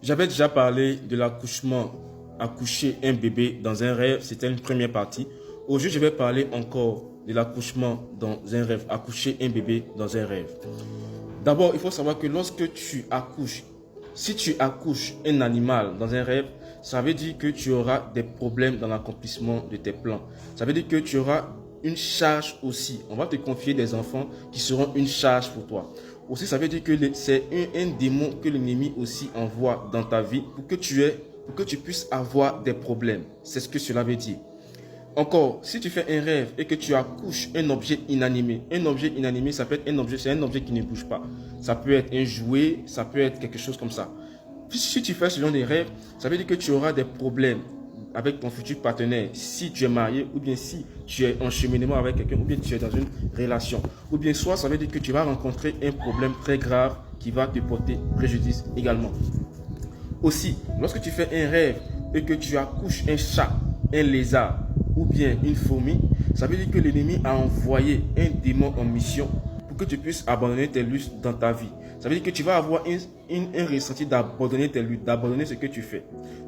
J'avais déjà parlé de l'accouchement, accoucher un bébé dans un rêve, c'était une première partie. Aujourd'hui, je vais parler encore de l'accouchement dans un rêve, accoucher un bébé dans un rêve. D'abord, il faut savoir que lorsque tu accouches, si tu accouches un animal dans un rêve, ça veut dire que tu auras des problèmes dans l'accomplissement de tes plans. Ça veut dire que tu auras une charge aussi. On va te confier des enfants qui seront une charge pour toi. Aussi, ça veut dire que c'est un démon que l'ennemi aussi envoie dans ta vie pour que tu puisses avoir des problèmes. C'est ce que cela veut dire. Encore, si tu fais un rêve et que tu accouches un objet inanimé, ça peut être un objet, c'est un objet qui ne bouge pas. Ça peut être un jouet, ça peut être quelque chose comme ça. Puis si tu fais ce genre de rêve, ça veut dire que tu auras des problèmes avec ton futur partenaire, si tu es marié, ou bien si tu es en cheminement avec quelqu'un, ou bien tu es dans une relation. Ou bien soit ça veut dire que tu vas rencontrer un problème très grave qui va te porter préjudice également. Aussi, lorsque tu fais un rêve et que tu accouches un chat, un lézard ou bien une fourmi, ça veut dire que l'ennemi a envoyé un démon en mission pour que tu puisses abandonner tes luttes dans ta vie. Ça veut dire que tu vas avoir un ressenti d'abandonner tes luttes, d'abandonner ce que tu fais.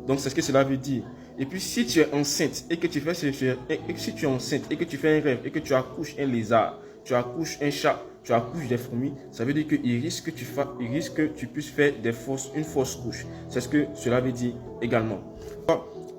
Donc c'est ce que cela veut dire. Et puis si tu es enceinte et que tu fais si tu es enceinte et que tu fais un rêve et que tu accouches un lézard, tu accouches un chat, tu accouches des fourmis, ça veut dire qu'il risque que tu puisses faire une fausse couche. C'est ce que cela veut dire également.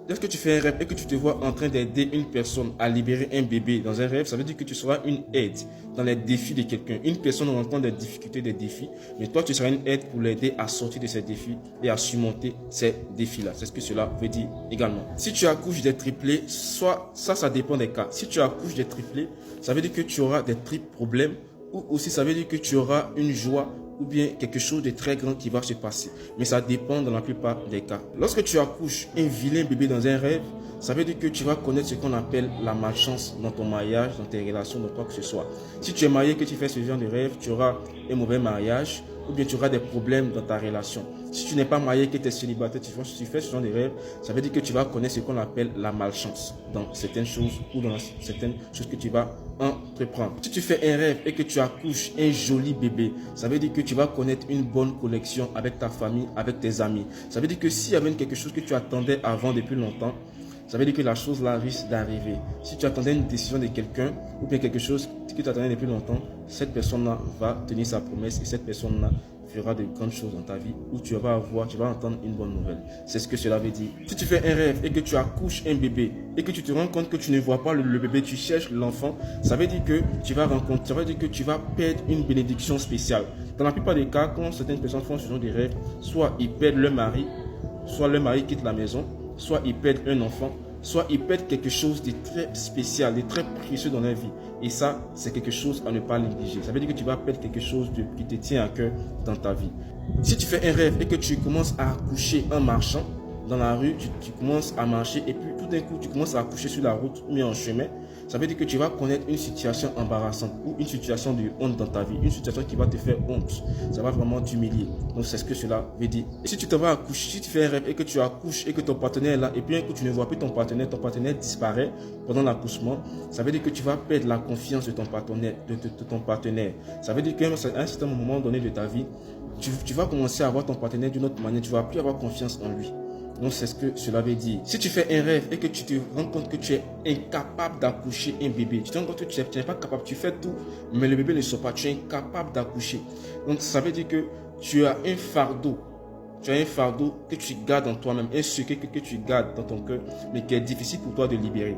Lorsque tu fais un rêve et que tu te vois en train d'aider une personne à libérer un bébé dans un rêve, ça veut dire que tu seras une aide dans les défis de quelqu'un. Une personne rencontre des difficultés, des défis, mais toi tu seras une aide pour l'aider à sortir de ces défis et à surmonter ces défis-là. C'est ce que cela veut dire également. Si tu accouches des triplés, ça dépend des cas. Si tu accouches des triplés, ça veut dire que tu auras des triples problèmes, ou aussi ça veut dire que tu auras une joie ou bien quelque chose de très grand qui va se passer. Mais ça dépend dans la plupart des cas. Lorsque tu accouches un vilain bébé dans un rêve, ça veut dire que tu vas connaître ce qu'on appelle la malchance dans ton mariage, dans tes relations, dans quoi que ce soit. Si tu es marié et que tu fais ce genre de rêve, tu auras un mauvais mariage ou bien tu auras des problèmes dans ta relation. Si tu n'es pas marié et que tu es célibataire, tu fais ce genre de rêve, ça veut dire que tu vas connaître ce qu'on appelle la malchance dans certaines choses ou dans certaines choses que tu vas entreprendre. Si tu fais un rêve et que tu accouches un joli bébé, ça veut dire que tu vas connaître une bonne connexion avec ta famille, avec tes amis. Ça veut dire que s'il y avait quelque chose que tu attendais avant depuis longtemps, ça veut dire que la chose là risque d'arriver. Si tu attendais une décision de quelqu'un ou bien quelque chose que tu attendais depuis longtemps, cette personne-là va tenir sa promesse et cette personne-là fera de grandes choses dans ta vie où tu vas entendre une bonne nouvelle. C'est ce que cela veut dire. Si tu fais un rêve et que tu accouches un bébé et que tu te rends compte que tu ne vois pas le bébé, tu cherches l'enfant, ça veut dire que tu vas perdre une bénédiction spéciale. Dans la plupart des cas, quand certaines personnes font ce genre de rêve, soit ils perdent leur mari, soit leur mari quitte la maison, soit ils perdent un enfant, soit ils perdent quelque chose de très spécial, de très précieux dans leur vie. Et ça, c'est quelque chose à ne pas négliger. Ça veut dire que tu vas perdre quelque chose qui te tient à cœur dans ta vie. Si tu fais un rêve et que tu commences à accoucher en marchant dans la rue, tu commences à marcher et puis tout d'un coup, tu commences à accoucher sur la route ou en chemin, ça veut dire que tu vas connaître une situation embarrassante ou une situation de honte dans ta vie, une situation qui va te faire honte. Ça va vraiment t'humilier. Donc c'est ce que cela veut dire. Et si tu te vas accoucher, si tu fais un rêve et que tu accouches et que ton partenaire est là, et puis un coup tu ne vois plus ton partenaire disparaît pendant l'accouchement, ça veut dire que tu vas perdre la confiance de ton partenaire. Ça veut dire qu'à un certain moment donné de ta vie, tu vas commencer à voir ton partenaire d'une autre manière, tu ne vas plus avoir confiance en lui. Donc c'est ce que cela veut dire. Si tu fais un rêve et que tu te rends compte que tu es incapable d'accoucher un bébé, tu te rends compte que tu n'es pas capable, tu fais tout, mais le bébé ne sort pas, tu es incapable d'accoucher. Donc ça veut dire que tu as un fardeau. Tu as un fardeau que tu gardes en toi-même, un secret que tu gardes dans ton cœur, mais qui est difficile pour toi de libérer.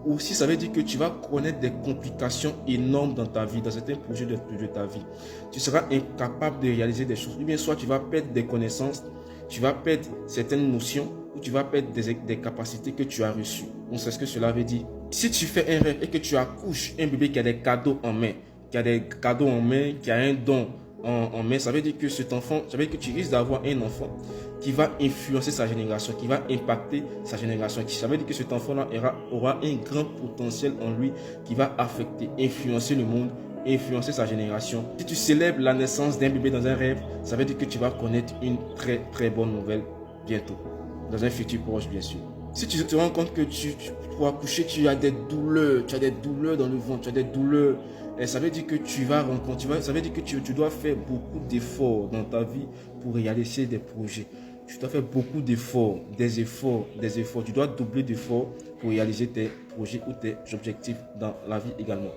Aussi, ça veut dire que tu vas connaître des complications énormes dans ta vie, dans certains projets de ta vie. Tu seras incapable de réaliser des choses. Ou bien soit tu vas perdre des connaissances, tu vas perdre certaines notions ou tu vas perdre des capacités que tu as reçues. Donc c'est ce que cela veut dire. Si tu fais un rêve et que tu accouches un bébé qui a des cadeaux en main, qui a un don en main, ça veut dire que cet enfant, ça veut dire que tu risques d'avoir un enfant qui va influencer sa génération, qui va impacter sa génération. Ça veut dire que cet enfant-là aura un grand potentiel en lui qui va affecter, influencer le monde, influencer sa génération. Si tu célèbres la naissance d'un bébé dans un rêve, ça veut dire que tu vas connaître une très très bonne nouvelle bientôt, dans un futur proche bien sûr. Si tu te rends compte que pour accoucher, tu as des douleurs dans le ventre, tu as des douleurs, et ça veut dire que ça veut dire que tu dois faire beaucoup d'efforts dans ta vie pour réaliser des projets. tu dois faire beaucoup d'efforts, des efforts. Tu dois doubler d'efforts pour réaliser tes projets ou tes objectifs dans la vie également.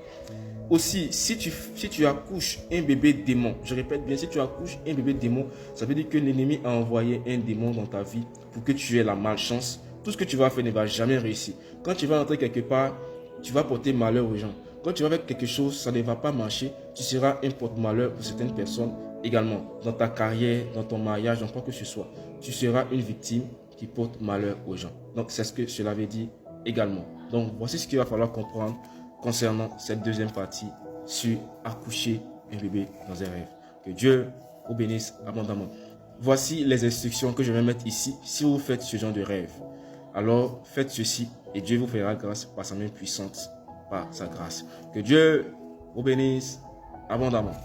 Aussi, si tu accouches un bébé démon, je répète bien, si tu accouches un bébé démon, ça veut dire que l'ennemi a envoyé un démon dans ta vie pour que tu aies la malchance. Tout ce que tu vas faire ne va jamais réussir. Quand tu vas entrer quelque part, tu vas porter malheur aux gens. Quand tu vas faire quelque chose, ça ne va pas marcher. Tu seras un porte-malheur pour certaines personnes également. Dans ta carrière, dans ton mariage, dans quoi que ce soit. Tu seras une victime qui porte malheur aux gens. Donc, c'est ce que cela veut dire également. Donc, voici ce qu'il va falloir comprendre concernant cette deuxième partie sur accoucher un bébé dans un rêve. Que Dieu vous bénisse abondamment. Voici les instructions que je vais mettre ici. Si vous faites ce genre de rêve, alors faites ceci et Dieu vous fera grâce par sa main puissante, par sa grâce. Que Dieu vous bénisse abondamment.